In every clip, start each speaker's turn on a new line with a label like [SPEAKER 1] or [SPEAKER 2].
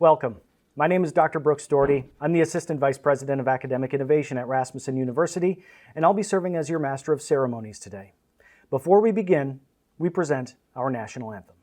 [SPEAKER 1] Welcome. My name is Dr. Brooks Doherty. I'm the Assistant Vice President of Academic Innovation at Rasmussen University, and I'll be serving as your Master of Ceremonies today. Before we begin, we present our national anthem.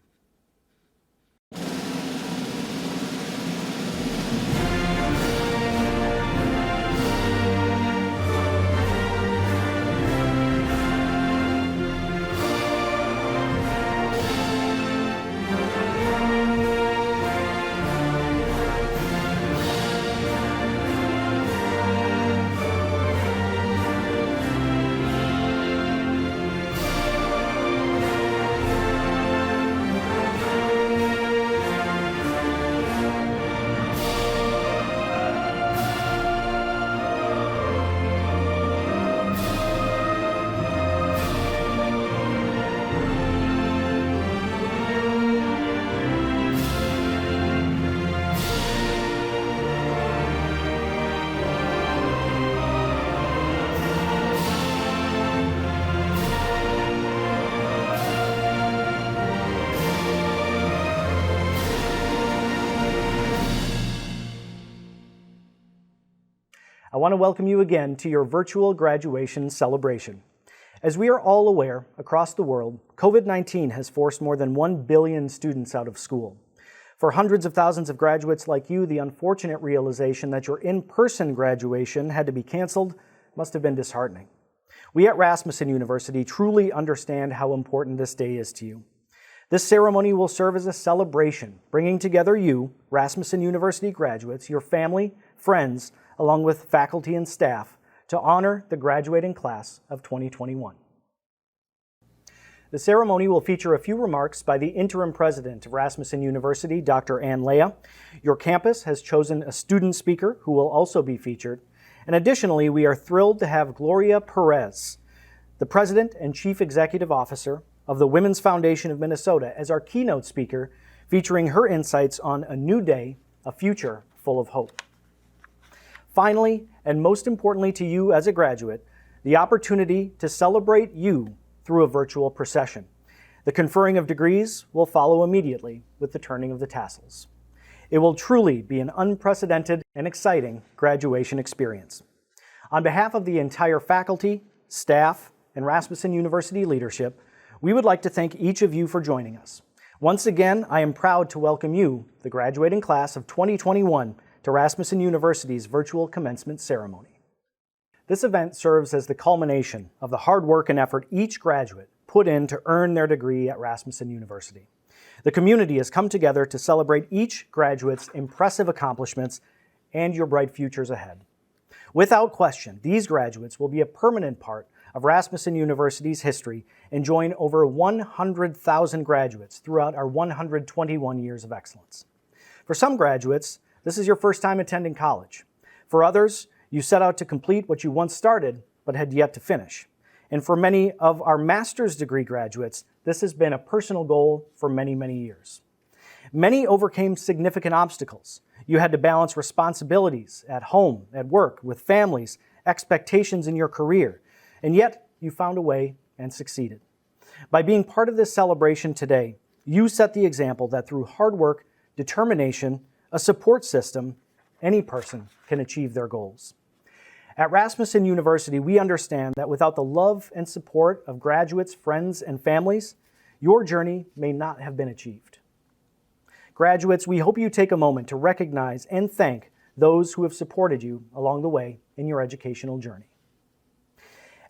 [SPEAKER 1] I want to welcome you again to your virtual graduation celebration. As we are all aware, across the world, COVID-19 has forced more than 1 billion students out of school. For hundreds of thousands of graduates like you, the unfortunate realization that your in-person graduation had to be canceled must have been disheartening. We at Rasmussen University truly understand how important this day is to you. This ceremony will serve as a celebration, bringing together you, Rasmussen University graduates, your family, friends, along with faculty and staff, to honor the graduating class of 2021. The ceremony will feature a few remarks by the interim president of Rasmussen University, Dr. Ann Leah. Your campus has chosen a student speaker who will also be featured. And additionally, we are thrilled to have Gloria Perez, the president and chief executive officer of the Women's Foundation of Minnesota, as our keynote speaker, featuring her insights on a new day, a future full of hope. Finally, and most importantly to you as a graduate, the opportunity to celebrate you through a virtual procession. The conferring of degrees will follow immediately with the turning of the tassels. It will truly be an unprecedented and exciting graduation experience. On behalf of the entire faculty, staff, and Rasmussen University leadership, we would like to thank each of you for joining us. Once again, I am proud to welcome you, the graduating class of 2021, to Rasmussen University's virtual commencement ceremony. This event serves as the culmination of the hard work and effort each graduate put in to earn their degree at Rasmussen University. The community has come together to celebrate each graduate's impressive accomplishments and your bright futures ahead. Without question, these graduates will be a permanent part of Rasmussen University's history and join over 100,000 graduates throughout our 121 years of excellence. For some graduates, this is your first time attending college. For others, you set out to complete what you once started but had yet to finish. And for many of our master's degree graduates, this has been a personal goal for many, many years. Many overcame significant obstacles. You had to balance responsibilities at home, at work, with families, expectations in your career, and yet you found a way and succeeded. By being part of this celebration today, you set the example that through hard work, determination, a support system, any person can achieve their goals. At Rasmussen University, we understand that without the love and support of graduates, friends, and families, your journey may not have been achieved. Graduates, we hope you take a moment to recognize and thank those who have supported you along the way in your educational journey.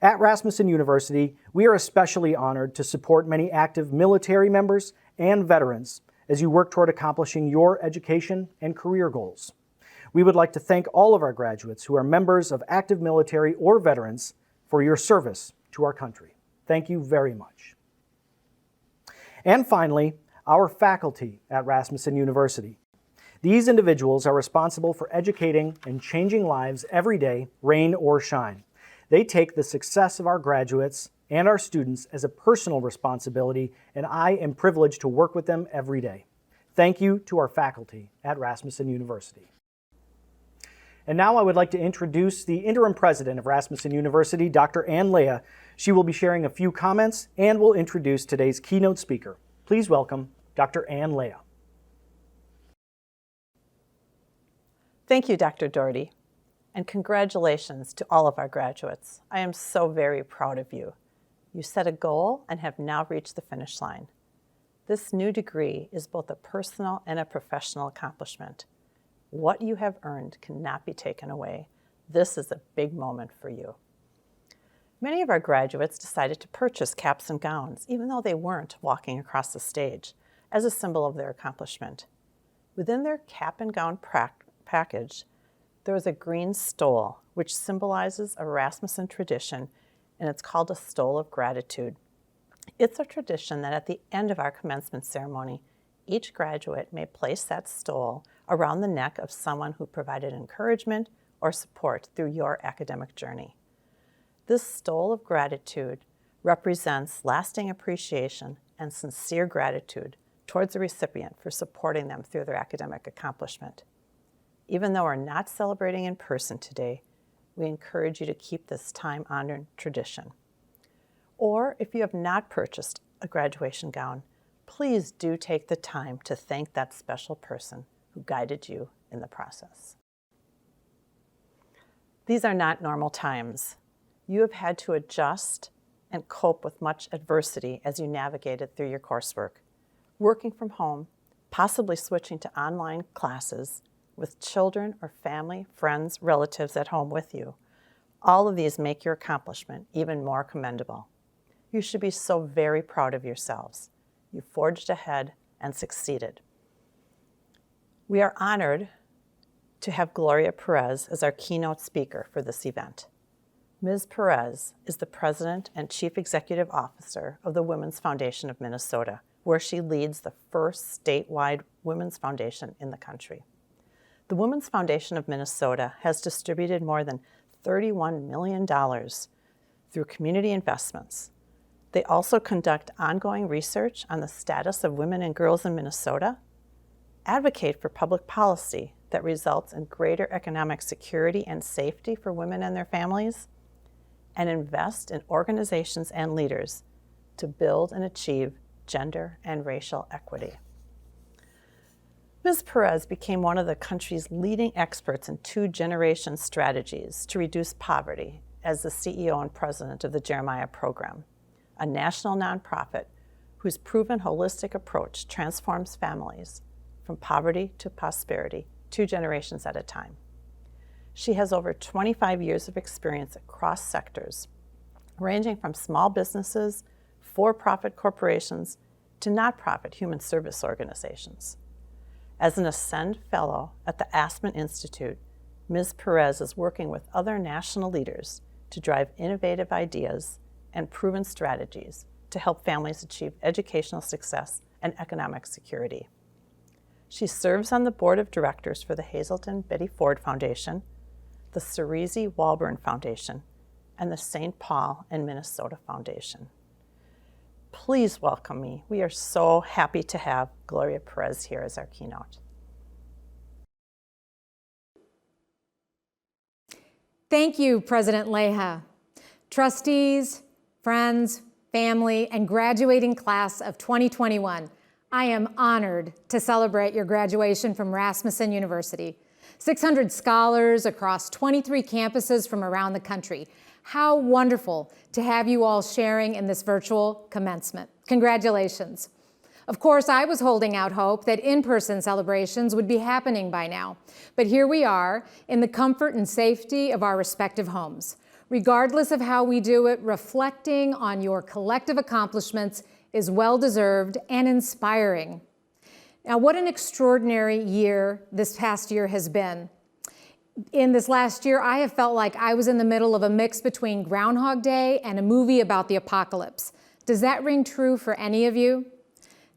[SPEAKER 1] At Rasmussen University, we are especially honored to support many active military members and veterans as you work toward accomplishing your education and career goals. We would like to thank all of our graduates who are members of active military or veterans for your service to our country. Thank you very much. And finally, our faculty at Rasmussen University. These individuals are responsible for educating and changing lives every day, rain or shine. They take the success of our graduates and our students as a personal responsibility, and I am privileged to work with them every day. Thank you to our faculty at Rasmussen University. And now I would like to introduce the interim president of Rasmussen University, Dr. Ann Leah. She will be sharing a few comments and will introduce today's keynote speaker. Please welcome Dr. Ann Leah.
[SPEAKER 2] Thank you, Dr. Doherty, and congratulations to all of our graduates. I am so very proud of you. You set a goal and have now reached the finish line. This new degree is both a personal and a professional accomplishment. What you have earned cannot be taken away. This is a big moment for you. Many of our graduates decided to purchase caps and gowns, even though they weren't walking across the stage, as a symbol of their accomplishment. Within their cap and gown package, there is a green stole, which symbolizes a Rasmussen tradition, and it's called a stole of gratitude. It's a tradition that at the end of our commencement ceremony, each graduate may place that stole around the neck of someone who provided encouragement or support through your academic journey. This stole of gratitude represents lasting appreciation and sincere gratitude towards the recipient for supporting them through their academic accomplishment. Even though we're not celebrating in person today, we encourage you to keep this time-honored tradition. Or if you have not purchased a graduation gown, please do take the time to thank that special person who guided you in the process. These are not normal times. You have had to adjust and cope with much adversity as you navigated through your coursework. Working from home, possibly switching to online classes with children or family, friends, relatives at home with you. All of these make your accomplishment even more commendable. You should be so very proud of yourselves. You forged ahead and succeeded. We are honored to have Gloria Perez as our keynote speaker for this event. Ms. Perez is the President and Chief Executive Officer of the Women's Foundation of Minnesota, where she leads the first statewide women's foundation in the country. The Women's Foundation of Minnesota has distributed more than $31 million through community investments. They also conduct ongoing research on the status of women and girls in Minnesota, advocate for public policy that results in greater economic security and safety for women and their families, and invest in organizations and leaders to build and achieve gender and racial equity. Ms. Perez became one of the country's leading experts in two-generation strategies to reduce poverty as the CEO and president of the Jeremiah Program, a national nonprofit whose proven holistic approach transforms families from poverty to prosperity 2 generations at a time. She has over 25 years of experience across sectors, ranging from small businesses, for-profit corporations, to nonprofit human service organizations. As an Ascend Fellow at the Aspen Institute, Ms. Perez is working with other national leaders to drive innovative ideas and proven strategies to help families achieve educational success and economic security. She serves on the board of directors for the Hazelton Betty Ford Foundation, the Cerisi Walburn Foundation, and the St. Paul and Minnesota Foundation. Please welcome me. We are so happy to have Gloria Perez here as our keynote.
[SPEAKER 3] Thank you, President Leha. Trustees, friends, family, and graduating class of 2021, I am honored to celebrate your graduation from Rasmussen University. 600 scholars across 23 campuses from around the country. How wonderful to have you all sharing in this virtual commencement. Congratulations. Of course, I was holding out hope that in-person celebrations would be happening by now, but here we are in the comfort and safety of our respective homes. Regardless of how we do it, reflecting on your collective accomplishments is well-deserved and inspiring. Now, what an extraordinary year this past year has been. In this last year, I have felt like I was in the middle of a mix between Groundhog Day and a movie about the apocalypse. Does that ring true for any of you?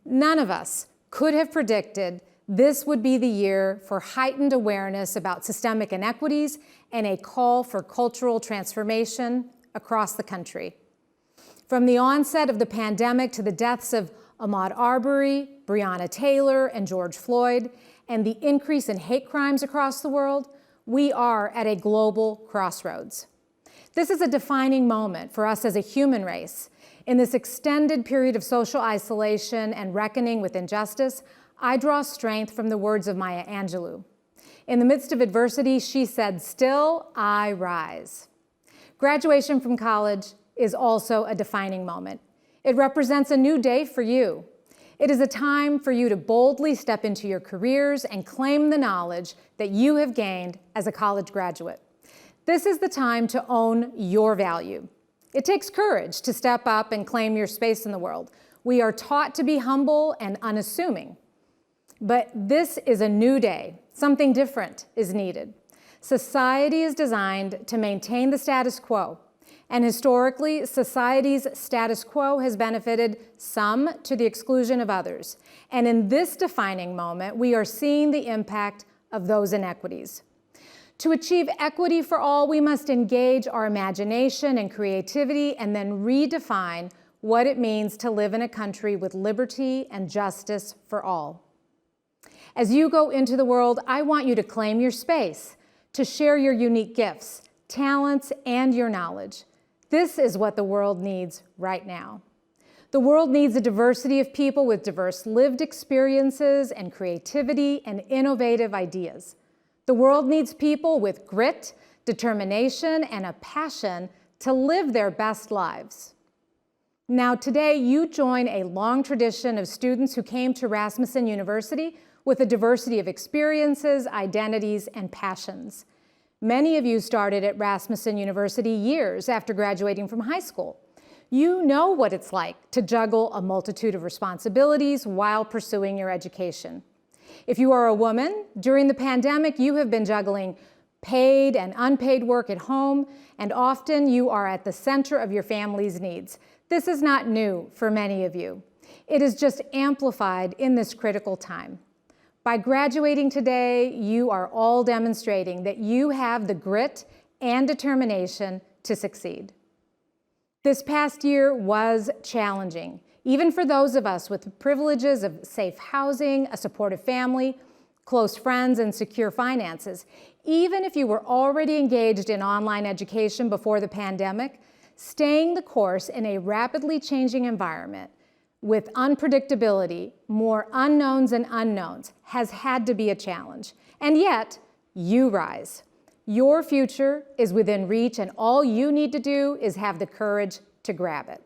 [SPEAKER 3] None of us could have predicted this would be the year for heightened awareness about systemic inequities and a call for cultural transformation across the country. From the onset of the pandemic to the deaths of Ahmaud Arbery, Breonna Taylor, and George Floyd, and the increase in hate crimes across the world, we are at a global crossroads. This is a defining moment for us as a human race. In this extended period of social isolation and reckoning with injustice, I draw strength from the words of Maya Angelou. In the midst of adversity, she said, "Still I rise." Graduation from college is also a defining moment. It represents a new day for you. It is a time for you to boldly step into your careers and claim the knowledge that you have gained as a college graduate. This is the time to own your value. It takes courage to step up and claim your space in the world. We are taught to be humble and unassuming. But this is a new day. Something different is needed. Society is designed to maintain the status quo. And historically, society's status quo has benefited some to the exclusion of others. And in this defining moment, we are seeing the impact of those inequities. To achieve equity for all, we must engage our imagination and creativity and then redefine what it means to live in a country with liberty and justice for all. As you go into the world, I want you to claim your space, to share your unique gifts, talents, and your knowledge. This is what the world needs right now. The world needs a diversity of people with diverse lived experiences and creativity and innovative ideas. The world needs people with grit, determination, and a passion to live their best lives. Now, today, you join a long tradition of students who came to Rasmussen University with a diversity of experiences, identities, and passions. Many of you started at Rasmussen University years after graduating from high school. You know what it's like to juggle a multitude of responsibilities while pursuing your education. If you are a woman, during the pandemic, you have been juggling paid and unpaid work at home, and often you are at the center of your family's needs. This is not new for many of you. It is just amplified in this critical time. By graduating today, you are all demonstrating that you have the grit and determination to succeed. This past year was challenging, even for those of us with the privileges of safe housing, a supportive family, close friends, and secure finances. Even if you were already engaged in online education before the pandemic, staying the course in a rapidly changing environment with unpredictability, more unknowns and unknowns, has had to be a challenge. And yet, you rise. Your future is within reach, and all you need to do is have the courage to grab it.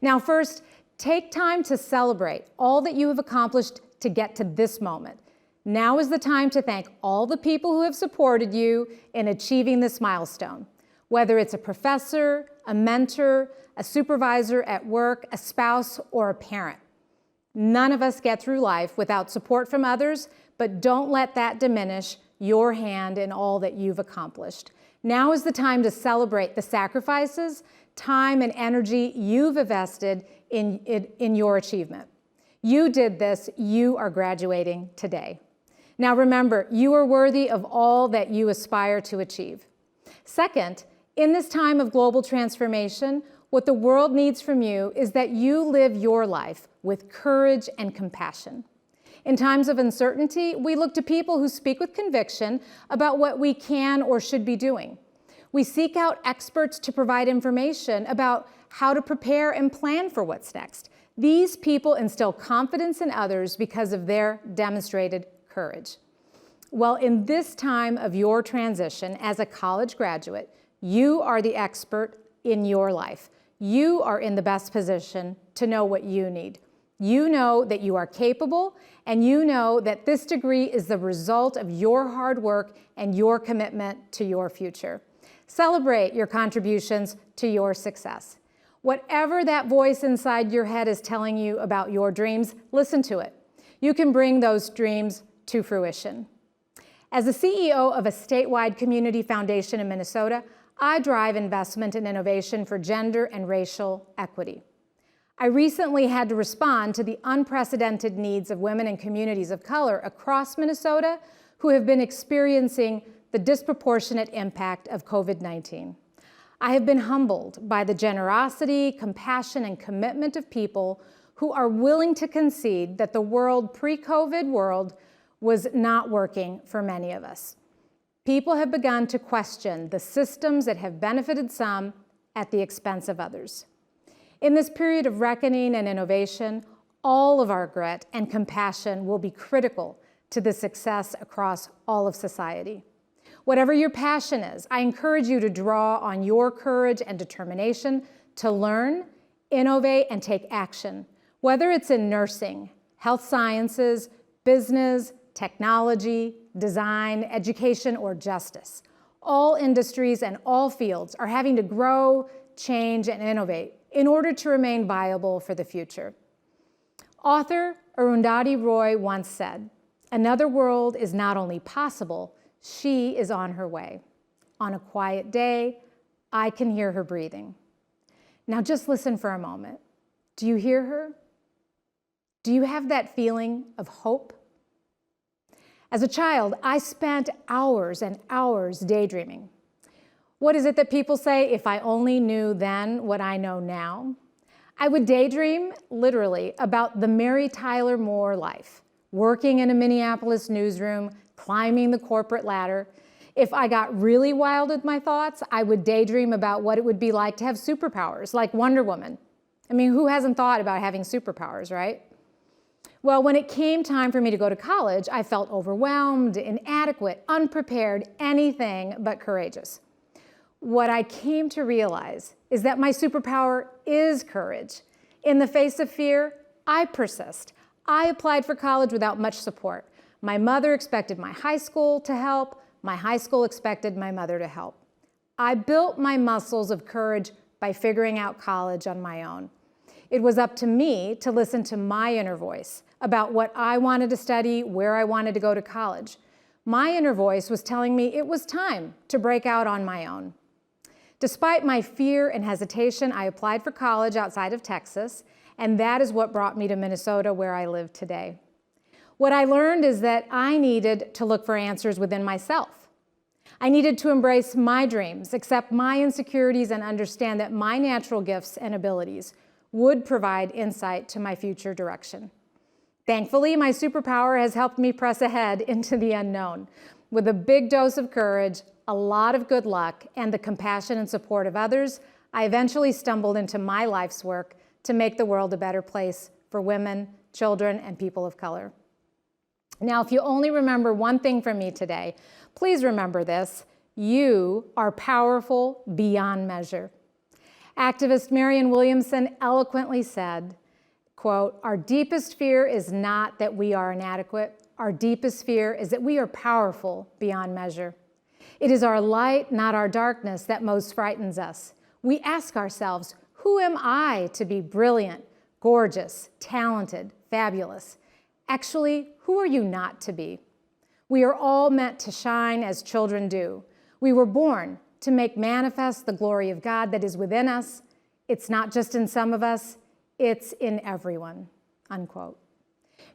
[SPEAKER 3] Now, first, take time to celebrate all that you have accomplished to get to this moment. Now is the time to thank all the people who have supported you in achieving this milestone, whether it's a professor, a mentor, a supervisor at work, a spouse, or a parent. None of us get through life without support from others, but don't let that diminish your hand in all that you've accomplished. Now is the time to celebrate the sacrifices, time, and energy you've invested in your achievement. You did this, you are graduating today. Now remember, you are worthy of all that you aspire to achieve. Second, in this time of global transformation, what the world needs from you is that you live your life with courage and compassion. In times of uncertainty, we look to people who speak with conviction about what we can or should be doing. We seek out experts to provide information about how to prepare and plan for what's next. These people instill confidence in others because of their demonstrated courage. Well, in this time of your transition as a college graduate, you are the expert in your life. You are in the best position to know what you need. You know that you are capable, and you know that this degree is the result of your hard work and your commitment to your future. Celebrate your contributions to your success. Whatever that voice inside your head is telling you about your dreams, listen to it. You can bring those dreams to fruition. As the CEO of a statewide community foundation in Minnesota, I drive investment and innovation for gender and racial equity. I recently had to respond to the unprecedented needs of women and communities of color across Minnesota who have been experiencing the disproportionate impact of COVID-19. I have been humbled by the generosity, compassion, and commitment of people who are willing to concede that the pre-COVID world was not working for many of us. People have begun to question the systems that have benefited some at the expense of others. In this period of reckoning and innovation, all of our grit and compassion will be critical to the success across all of society. Whatever your passion is, I encourage you to draw on your courage and determination to learn, innovate, and take action, whether it's in nursing, health sciences, business, technology, design, education, or justice. All industries and all fields are having to grow, change, and innovate in order to remain viable for the future. Author Arundhati Roy once said, "Another world is not only possible, she is on her way. On a quiet day, I can hear her breathing." Now just listen for a moment. Do you hear her? Do you have that feeling of hope? As a child, I spent hours and hours daydreaming. What is it that people say, if I only knew then what I know now? I would daydream, literally, about the Mary Tyler Moore life, working in a Minneapolis newsroom, climbing the corporate ladder. If I got really wild with my thoughts, I would daydream about what it would be like to have superpowers, like Wonder Woman. I mean, who hasn't thought about having superpowers, right? Well, when it came time for me to go to college, I felt overwhelmed, inadequate, unprepared, anything but courageous. What I came to realize is that my superpower is courage. In the face of fear, I persist. I applied for college without much support. My mother expected my high school to help. My high school expected my mother to help. I built my muscles of courage by figuring out college on my own. It was up to me to listen to my inner voice about what I wanted to study, where I wanted to go to college. My inner voice was telling me it was time to break out on my own. Despite my fear and hesitation, I applied for college outside of Texas, and that is what brought me to Minnesota, where I live today. What I learned is that I needed to look for answers within myself. I needed to embrace my dreams, accept my insecurities, and understand that my natural gifts and abilities would provide insight to my future direction. Thankfully, my superpower has helped me press ahead into the unknown. With a big dose of courage, a lot of good luck, and the compassion and support of others, I eventually stumbled into my life's work to make the world a better place for women, children, and people of color. Now, if you only remember one thing from me today, please remember this: you are powerful beyond measure. Activist Marianne Williamson eloquently said, quote, "Our deepest fear is not that we are inadequate. Our deepest fear is that we are powerful beyond measure. It is our light, not our darkness, that most frightens us. We ask ourselves, who am I to be brilliant, gorgeous, talented, fabulous? Actually, who are you not to be? We are all meant to shine as children do. We were born to make manifest the glory of God that is within us. It's not just in some of us, it's in everyone," unquote.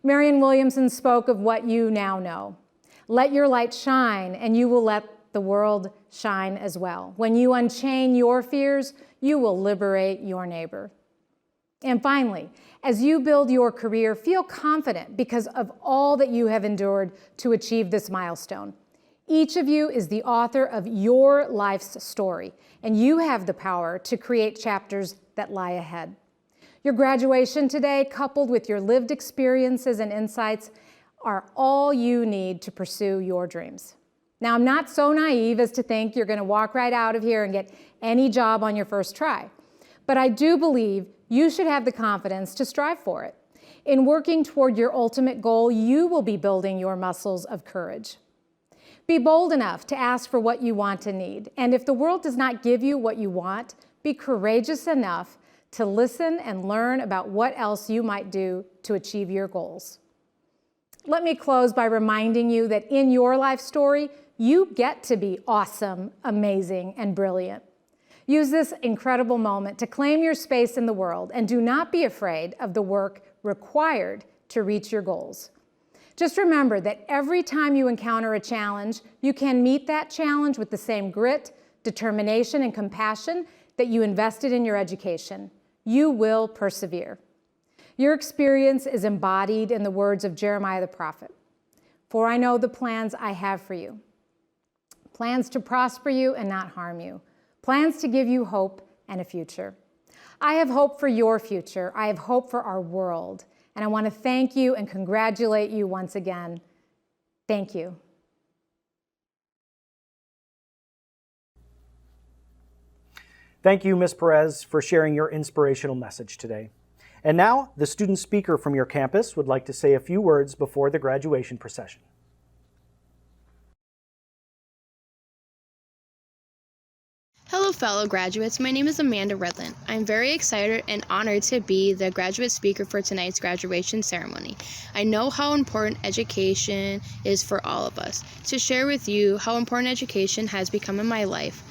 [SPEAKER 3] Marianne Williamson spoke of what you now know. Let your light shine, and you will let the world shine as well. When you unchain your fears, you will liberate your neighbor. And finally, as you build your career, feel confident because of all that you have endured to achieve this milestone. Each of you is the author of your life's story, and you have the power to create chapters that lie ahead. Your graduation today, coupled with your lived experiences and insights, are all you need to pursue your dreams. Now, I'm not so naive as to think you're going to walk right out of here and get any job on your first try, but I do believe you should have the confidence to strive for it. In working toward your ultimate goal, you will be building your muscles of courage. Be bold enough to ask for what you want and need, and if the world does not give you what you want, be courageous enough to listen and learn about what else you might do to achieve your goals. Let me close by reminding you that in your life story, you get to be awesome, amazing, and brilliant. Use this incredible moment to claim your space in the world, and do not be afraid of the work required to reach your goals. Just remember that every time you encounter a challenge, you can meet that challenge with the same grit, determination, and compassion that you invested in your education. You will persevere. Your experience is embodied in the words of Jeremiah the prophet. "For I know the plans I have for you, plans to prosper you and not harm you, plans to give you hope and a future." I have hope for your future. I have hope for our world. And I want to thank you and congratulate you once again. Thank you.
[SPEAKER 1] Thank you, Ms. Perez, for sharing your inspirational message today. And now, the student speaker from your campus would like to say a few words before the graduation procession.
[SPEAKER 4] Hello, fellow graduates. My name is Amanda Redland. I'm very excited and honored to be the graduate speaker for tonight's graduation ceremony. I know how important education is for all of us. To share with you how important education has become in my life,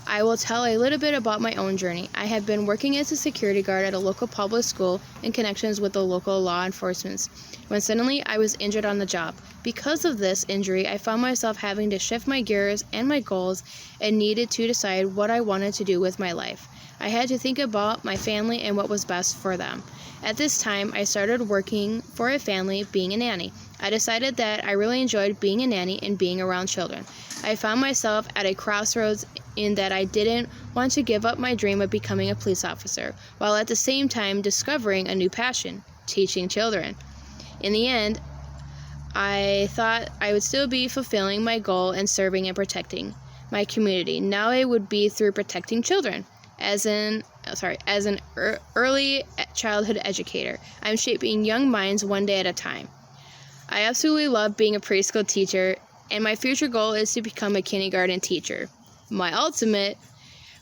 [SPEAKER 4] I will tell a little bit about my own journey. I have been working as a security guard at a local public school in connections with the local law enforcement when suddenly I was injured on the job. Because of this injury, I found myself having to shift my gears and my goals and needed to decide what I wanted to do with my life. I had to think about my family and what was best for them. At this time, I started working for a family, being a nanny. I decided that I really enjoyed being a nanny and being around children. I found myself at a crossroads in that I didn't want to give up my dream of becoming a police officer, while at the same time discovering a new passion, teaching children. In the end, I thought I would still be fulfilling my goal and serving and protecting my community. Now it would be through protecting children. As an early childhood educator, I'm shaping young minds one day at a time. I absolutely love being a preschool teacher, and my future goal is to become a kindergarten teacher. My ultimate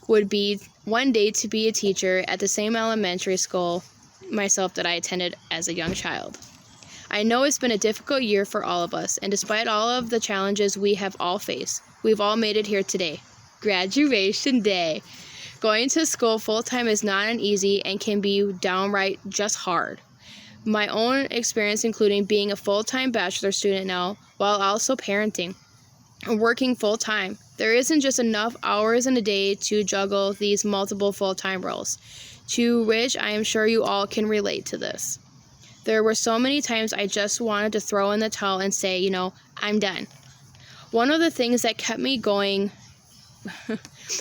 [SPEAKER 4] would be one day to be a teacher at the same elementary school myself that I attended as a young child. I know it's been a difficult year for all of us, and despite all of the challenges we have all faced, we've all made it here today. Graduation day. Going to school full-time is not an easy and can be downright just hard. My own experience including being a full-time bachelor student now, while also parenting and working full-time. There isn't just enough hours in a day to juggle these multiple full-time roles, to which I am sure you all can relate to this. There were so many times I just wanted to throw in the towel and say, I'm done. One of the things that kept me going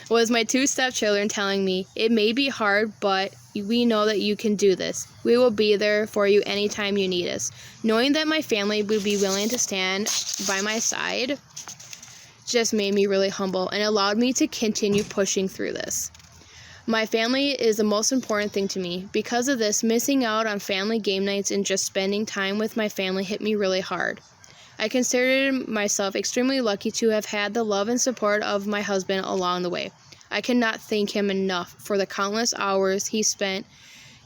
[SPEAKER 4] was my two stepchildren telling me, it may be hard, but we know that you can do this. We will be there for you anytime you need us. Knowing that my family would be willing to stand by my side just made me really humble and allowed me to continue pushing through this. My family is the most important thing to me. Because of this, missing out on family game nights and just spending time with my family hit me really hard. I consider myself extremely lucky to have had the love and support of my husband along the way. I cannot thank him enough for the countless hours he spent,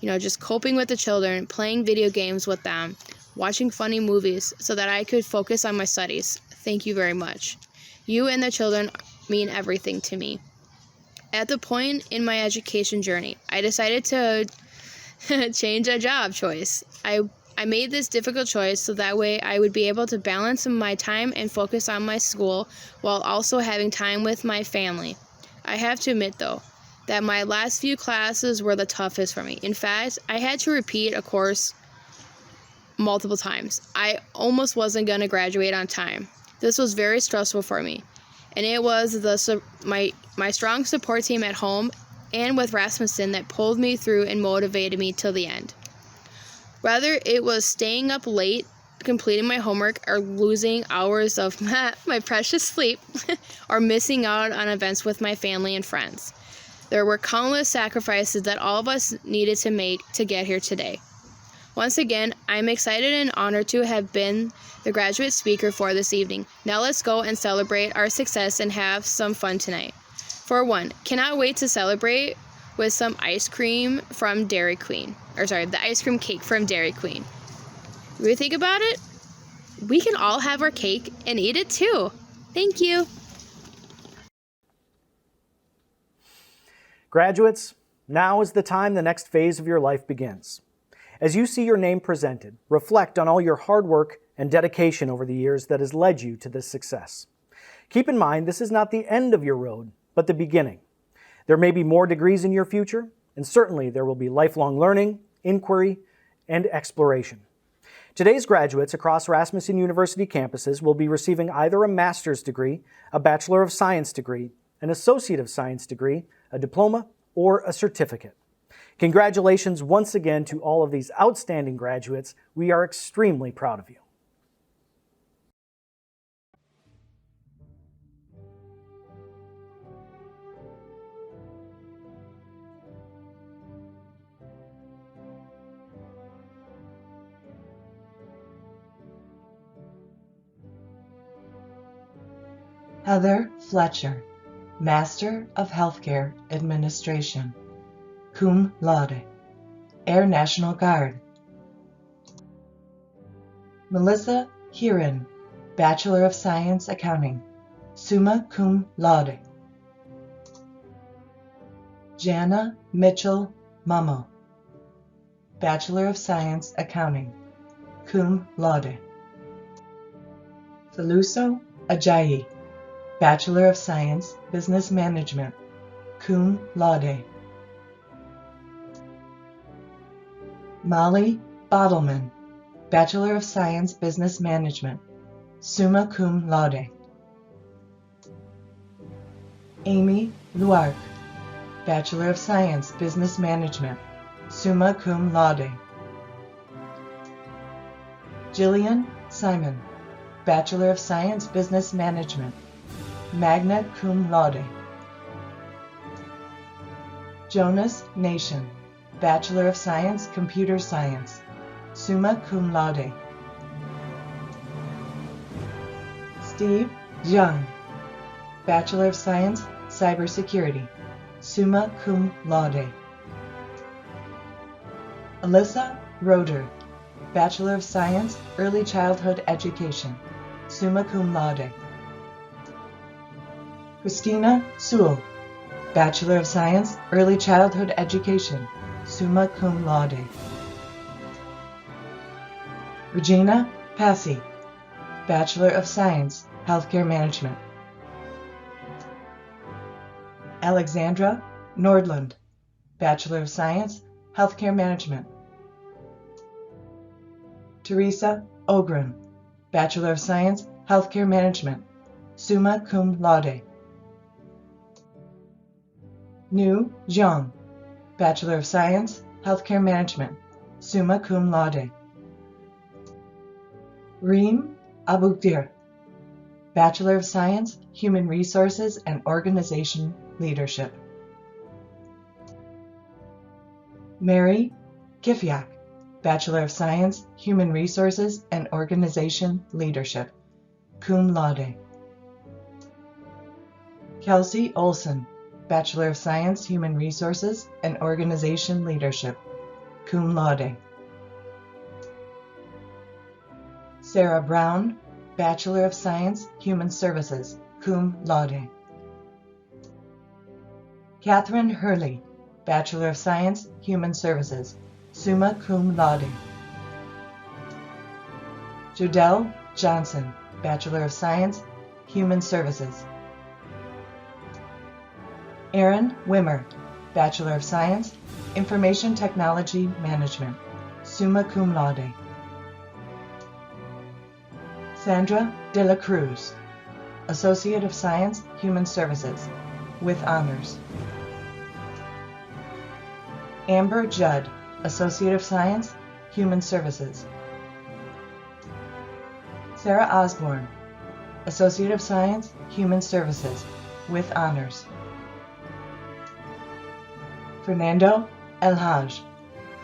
[SPEAKER 4] just coping with the children, playing video games with them, watching funny movies so that I could focus on my studies. Thank you very much. You and the children mean everything to me. At the point in my education journey, I decided to change a job choice. I made this difficult choice so that way I would be able to balance my time and focus on my school while also having time with my family. I have to admit, though, that my last few classes were the toughest for me. In fact, I had to repeat a course multiple times. I almost wasn't going to graduate on time. This was very stressful for me, and it was my strong support team at home and with Rasmussen that pulled me through and motivated me till the end. Whether it was staying up late, completing my homework, or losing hours of my precious sleep, or missing out on events with my family and friends. There were countless sacrifices that all of us needed to make to get here today. Once again, I'm excited and honored to have been the graduate speaker for this evening. Now let's go and celebrate our success and have some fun tonight. For one, cannot wait to celebrate with some ice cream from Dairy Queen. The ice cream cake from Dairy Queen. When we think about it, we can all have our cake and eat it too. Thank you.
[SPEAKER 1] Graduates, now is the time the next phase of your life begins. As you see your name presented, reflect on all your hard work and dedication over the years that has led you to this success. Keep in mind, this is not the end of your road, but the beginning. There may be more degrees in your future, and certainly there will be lifelong learning, inquiry, and exploration. Today's graduates across Rasmussen University campuses will be receiving either a master's degree, a Bachelor of Science degree, an Associate of Science degree, a diploma, or a certificate. Congratulations once again to all of these outstanding graduates. We are extremely proud of you.
[SPEAKER 5] Heather Fletcher, Master of Healthcare Administration, cum laude, Air National Guard. Melissa Heeran, Bachelor of Science Accounting, summa cum laude. Jana Mitchell Mamo, Bachelor of Science Accounting, cum laude. Feluso Ajayi, Bachelor of Science Business Management, cum laude. Molly Bottleman, Bachelor of Science Business Management, summa cum laude. Amy Luark, Bachelor of Science Business Management, summa cum laude. Jillian Simon, Bachelor of Science Business Management, magna cum laude. Jonas Nation, Bachelor of Science Computer Science, summa cum laude. Steve Jung, Bachelor of Science Cybersecurity, summa cum laude. Alyssa Roeder, Bachelor of Science Early Childhood Education, summa cum laude. Christina Sewell, Bachelor of Science Early Childhood Education, summa cum laude. Regina Passy, Bachelor of Science Healthcare Management. Alexandra Nordlund, Bachelor of Science Healthcare Management. Teresa Ogren, Bachelor of Science Healthcare Management, summa cum laude. Nu Zhang, Bachelor of Science Healthcare Management, summa cum laude. Reem Abukdir, Bachelor of Science Human Resources and Organization Leadership. Mary Kifiak, Bachelor of Science Human Resources and Organization Leadership, cum laude. Kelsey Olson, Bachelor of Science Human Resources and Organization Leadership, cum laude. Sarah Brown, Bachelor of Science Human Services, cum laude. Catherine Hurley, Bachelor of Science Human Services, summa cum laude. Jodelle Johnson, Bachelor of Science Human Services. Aaron Wimmer, Bachelor of Science Information Technology Management, summa cum laude. Sandra De La Cruz, Associate of Science Human Services, with honors. Amber Judd, Associate of Science Human Services. Sarah Osborne, Associate of Science Human Services, with honors. Fernando El Haj,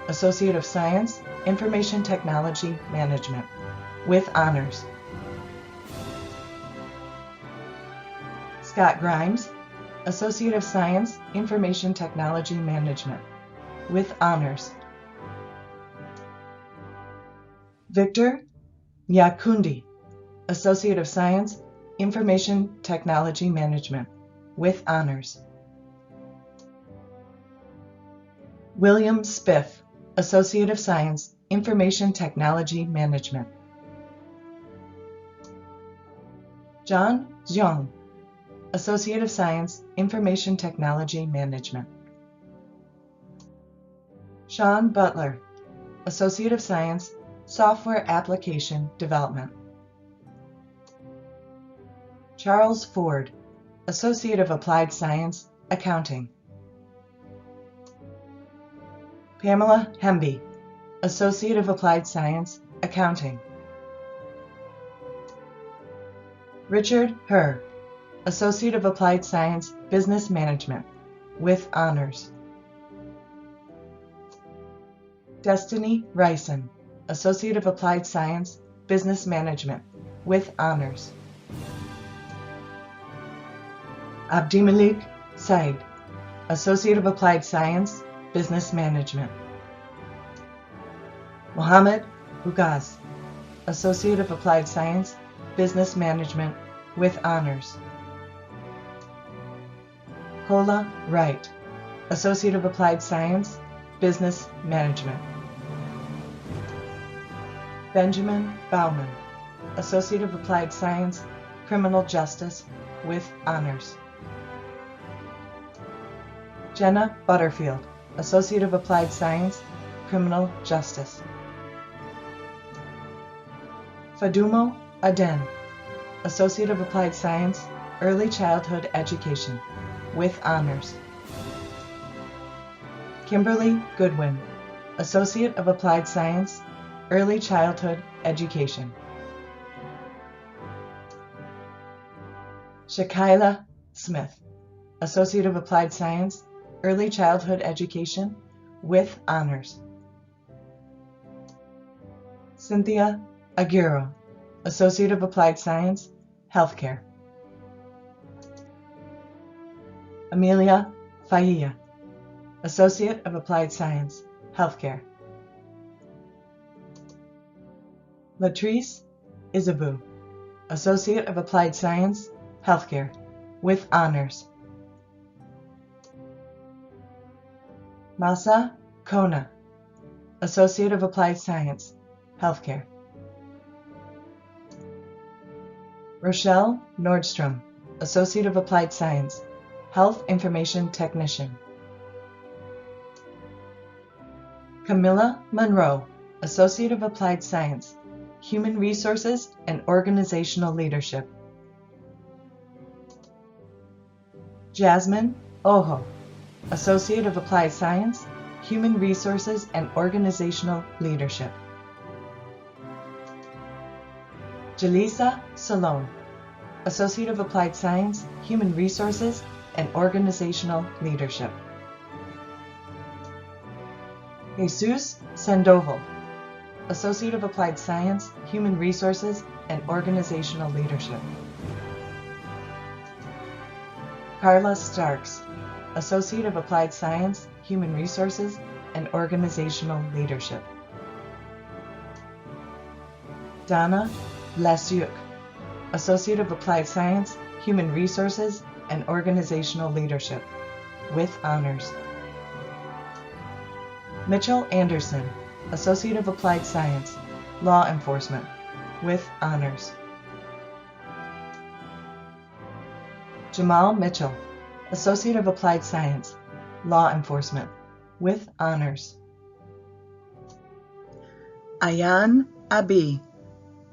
[SPEAKER 5] Associate of Science Information Technology Management, with honors. Scott Grimes, Associate of Science Information Technology Management, with honors. Victor Yakundi, Associate of Science Information Technology Management, with honors. William Spiff, Associate of Science Information Technology Management. John Zhang, Associate of Science Information Technology Management. Sean Butler, Associate of Science Software Application Development. Charles Ford, Associate of Applied Science Accounting. Pamela Hemby, Associate of Applied Science Accounting. Richard Herr, Associate of Applied Science Business Management, with honors. Destiny Ryson, Associate of Applied Science Business Management, with honors. Abdimalik Said, Associate of Applied Science, Business Management. Mohammed Ugaz, Associate of Applied Science, Business Management with Honors. Kola Wright, Associate of Applied Science, Business Management. Benjamin Bauman, Associate of Applied Science, Criminal Justice with Honors. Jenna Butterfield, Associate of Applied Science, Criminal Justice. Fadumo Aden, Associate of Applied Science, Early Childhood Education with Honors. Kimberly Goodwin, Associate of Applied Science, Early Childhood Education. Shakaila Smith, Associate of Applied Science, Early Childhood Education with Honors. Cynthia Aguirre, Associate of Applied Science, Healthcare. Amelia Failla, Associate of Applied Science, Healthcare. Latrice Isabu, Associate of Applied Science, Healthcare, with Honors. Masa Kona, Associate of Applied Science, Healthcare. Rochelle Nordstrom, Associate of Applied Science, Health Information Technician. Camilla Monroe, Associate of Applied Science, Human Resources and Organizational Leadership. Jasmine Ojo, Associate of Applied Science, Human Resources and Organizational Leadership. Jalisa Salone, Associate of Applied Science, Human Resources and Organizational Leadership. Jesus Sandoval, Associate of Applied Science, Human Resources and Organizational Leadership. Carla Starks, Associate of Applied Science, Human Resources and Organizational Leadership. Donna Lasiuk, Associate of Applied Science, Human Resources and Organizational Leadership, with Honors. Mitchell Anderson, Associate of Applied Science, Law Enforcement, with Honors. Jamal Mitchell, Associate of Applied Science, Law Enforcement, with Honors. Ayan Abi,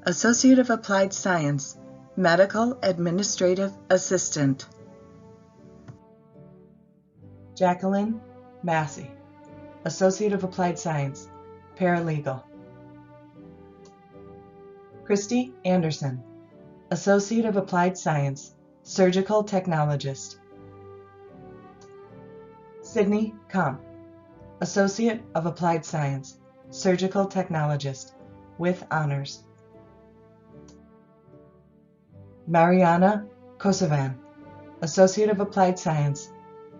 [SPEAKER 5] Associate of Applied Science, Medical Administrative Assistant. Jacqueline Massey, Associate of Applied Science, Paralegal. Christy Anderson, Associate of Applied Science, Surgical Technologist. Sydney Kamp, Associate of Applied Science, Surgical Technologist, with Honors. Mariana Kosovan, Associate of Applied Science,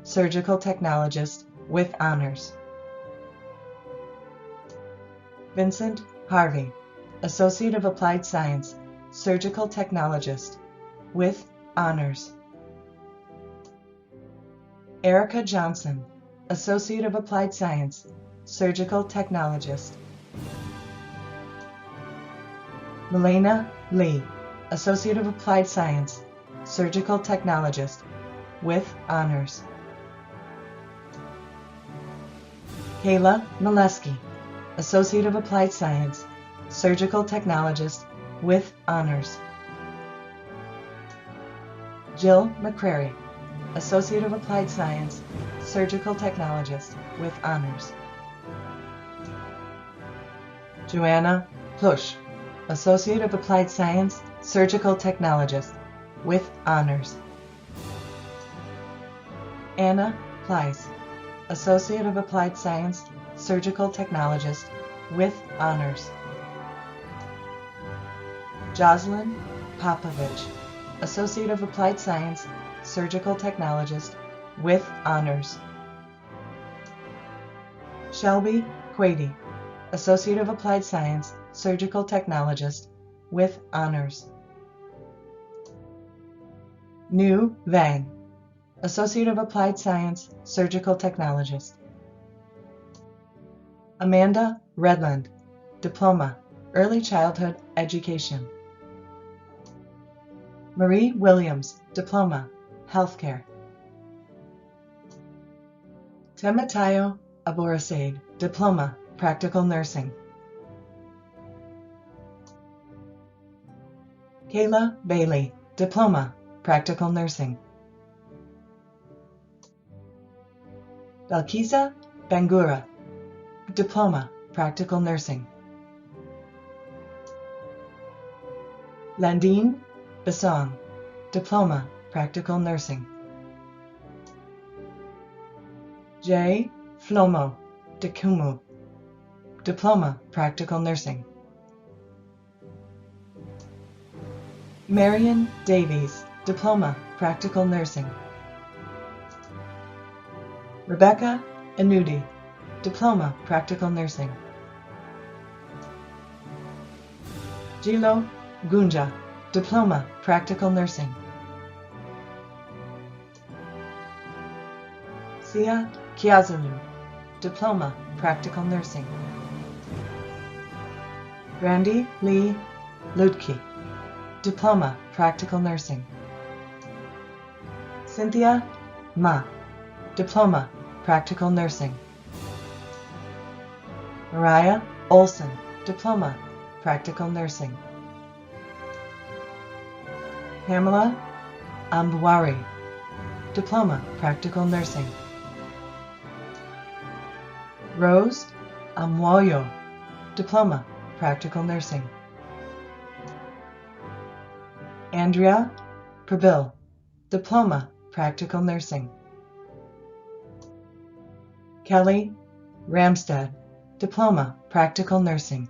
[SPEAKER 5] Surgical Technologist, with Honors. Vincent Harvey, Associate of Applied Science, Surgical Technologist, with Honors. Erica Johnson, Associate of Applied Science, Surgical Technologist. Milena Lee, Associate of Applied Science, Surgical Technologist, with Honors. Kayla Molesky, Associate of Applied Science, Surgical Technologist, with Honors. Jill McCrary, Associate of Applied Science, Surgical Technologist, with Honors. Joanna Plush, Associate of Applied Science, Surgical Technologist, with Honors. Anna Pleiss, Associate of Applied Science, Surgical Technologist, with Honors. Jocelyn Popovich, Associate of Applied Science, Surgical Technologist with honors. Shelby Quady, Associate of Applied Science, Surgical Technologist with honors. Nu Vang, Associate of Applied Science, Surgical Technologist. Amanda Redland, Diploma, Early Childhood Education. Marie Williams, Diploma, Healthcare. Temitayo Aborasaid, Diploma, Practical Nursing. Kayla Bailey, Diploma, Practical Nursing. Balkisa Bangura, Diploma, Practical Nursing. Landine Basong, Diploma, Practical Nursing. J. Flomo Dekumu, Diploma, Practical Nursing. Marion Davies, Diploma, Practical Nursing. Rebecca Anudi, Diploma, Practical Nursing. Jilo Gunja, Diploma, Practical Nursing. Sia Kiazulu, Diploma, Practical Nursing. Brandy Lee Ludke, Diploma, Practical Nursing. Cynthia Ma, Diploma, Practical Nursing. Mariah Olson, Diploma, Practical Nursing. Pamela Ambwari, Diploma, Practical Nursing. Rose Amwoyo, Diploma, Practical Nursing. Andrea Prebil, Diploma, Practical Nursing. Kelly Ramstad, Diploma, Practical Nursing.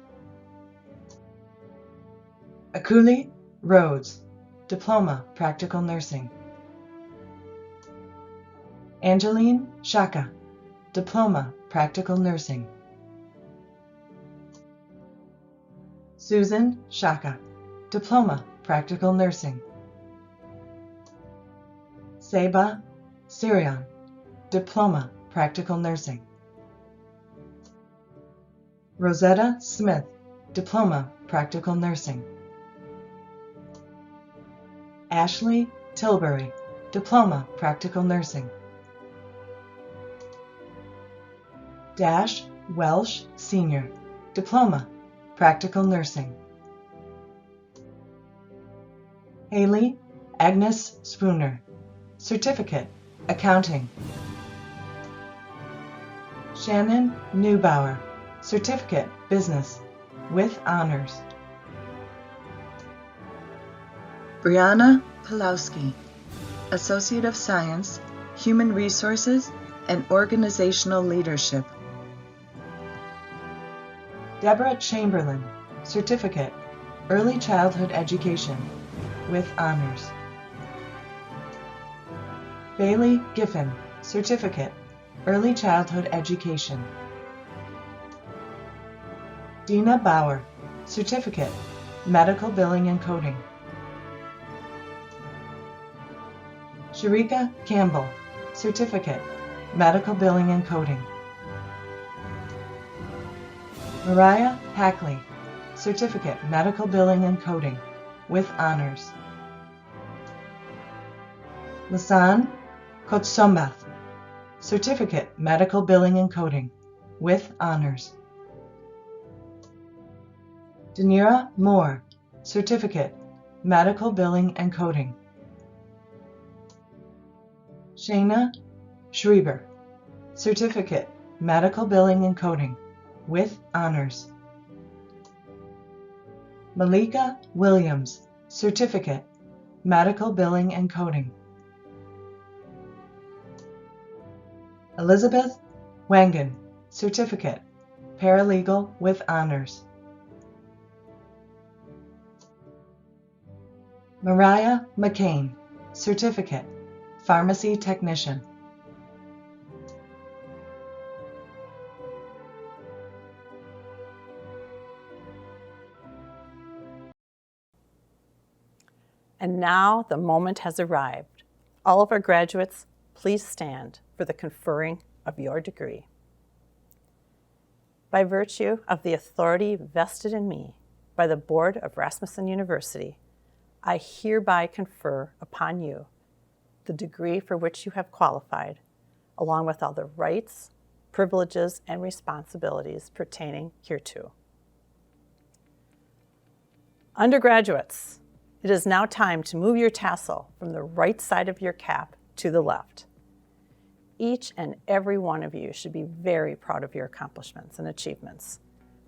[SPEAKER 5] Akuli Rhodes, Diploma, Practical Nursing. Angeline Shaka, Diploma, Practical Nursing. Susan Shaka, Diploma, Practical Nursing. Seba Sirion, Diploma, Practical Nursing. Rosetta Smith, Diploma, Practical Nursing. Ashley Tilbury, Diploma, Practical Nursing. Dash Welsh Sr., Diploma, Practical Nursing. Haley Agnes Spooner, Certificate, Accounting. Shannon Neubauer, Certificate, Business, with honors. Brianna Pulowski, Associate of Science, Human Resources, and Organizational Leadership. Deborah Chamberlain, Certificate, Early Childhood Education, with honors. Bailey Giffen, Certificate, Early Childhood Education. Dina Bauer, Certificate, Medical Billing and Coding. Sharika Campbell, Certificate, Medical Billing and Coding. Mariah Hackley, Certificate, Medical Billing and Coding, with honors. Lasan Kotsombath, Certificate, Medical Billing and Coding, with honors. Danira Moore, Certificate, Medical Billing and Coding. Shayna Schreiber, Certificate, Medical Billing and Coding, with honors. Malika Williams, Certificate, Medical Billing and Coding. Elizabeth Wangan, Certificate, Paralegal with honors. Mariah McCain, Certificate, pharmacy technician.
[SPEAKER 2] And now the moment has arrived. All of our graduates, please stand for the conferring of your degree. By virtue of the authority vested in me by the Board of Rasmussen University, I hereby confer upon you the degree for which you have qualified, along with all the rights, privileges, and responsibilities pertaining hereto. Undergraduates, it is now time to move your tassel from the right side of your cap to the left. Each and every one of you should be very proud of your accomplishments and achievements.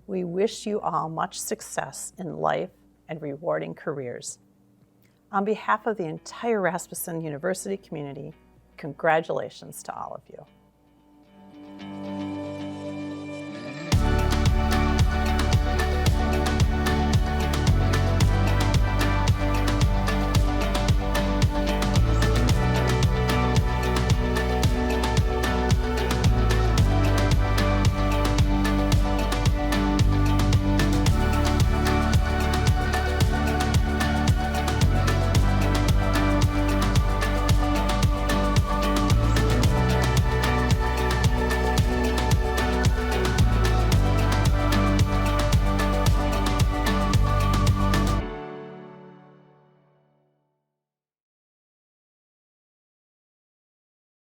[SPEAKER 2] We wish you all much success in life and rewarding careers. On behalf of the entire Rasmussen University community, congratulations to all of you.